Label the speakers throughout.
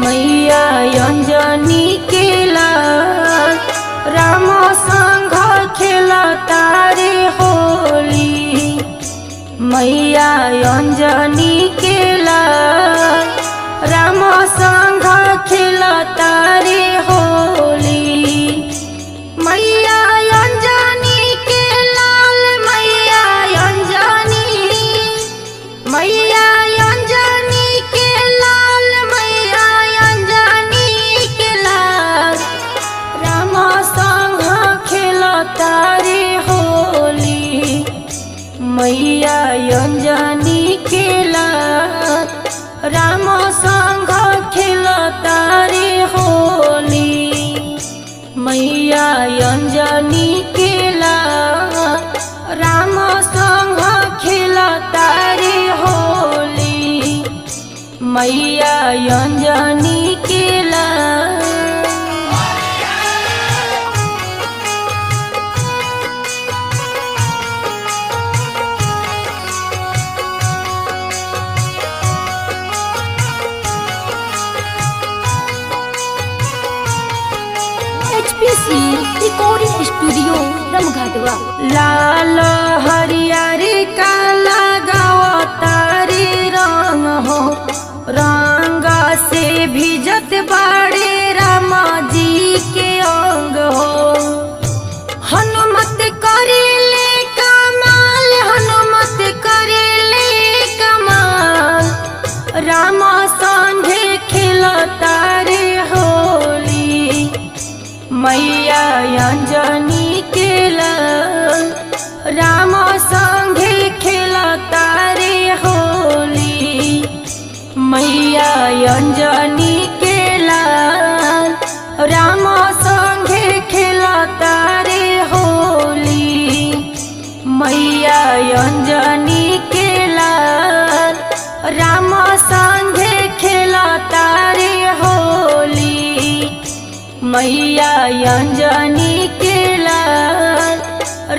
Speaker 1: मैया अंजनी के लाल राम संग खेला तारे होली। मैया अंजनी के लाल राम संग खेला तारे होली। मैया अंजनी के लाल मैया अंजनी मैया अंजनी के लाल मैया अंजनी के लाल राम संग खेला तारे होली। मैया अंजनी के लाल राम संग खेला तारे होली। मैया अंजनी के लाल राम संग खेला तारे होली। मैया अंजनी के लाल
Speaker 2: HPC रिकॉर्डिंग स्टूडियो रमघाटवा।
Speaker 1: लाल हरियर काला गावा तारे रंग हो, रंग से भिजत बाड़े रामा जी के अंग हो। हनुमत करेले कमाल हनुमत करेले कमाल राम संगे खेला तारे होली। मैया अंजनी के लाल राम संगे खेला तारे होली। मैया अंजनी के लाल राम संगे खेला तारे होली। मैया अंजनी के लाल राम संगे खेला तारे होली। मैया अंजनी के लाल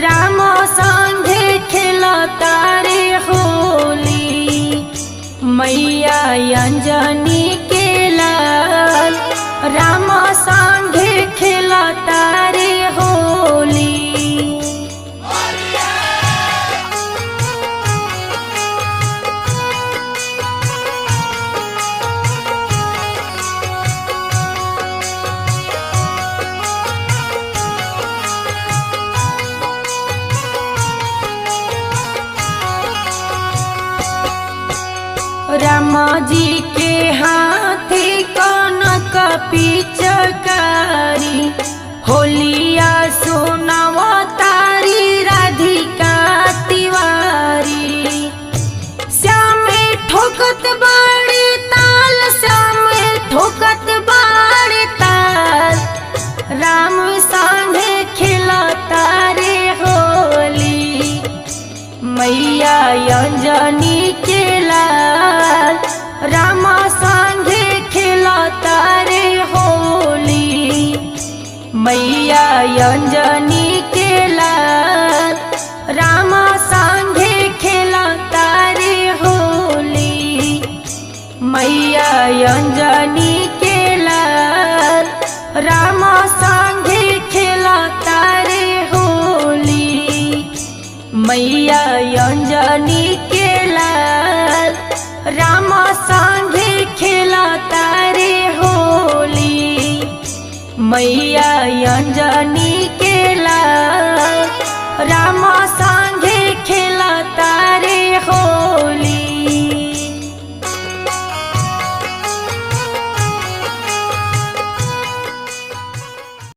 Speaker 1: राम संगे खेला तारे होली। मैया अंजनी के लाल राम संगे खेला तारे होली। रामा जी के हाथे कनक पिचकारी होलिया सुनावा तारी राधिका तिवारी। श्याम ठोकत बाड़े ताल श्याम ठोकत बाड़े ताल राम संगे खेला तारे होली। मैया अंजनी के लाल राम संगे खेला तारे होली। मैया अंजनी के लाल राम संगे खेला तारे होली। मैया अंजनी के लाल राम संगे खेला तारे होली। मैया अंजनी के लाल राम संगे खेला तारे होली। मैया अंजनी के लाल राम संगे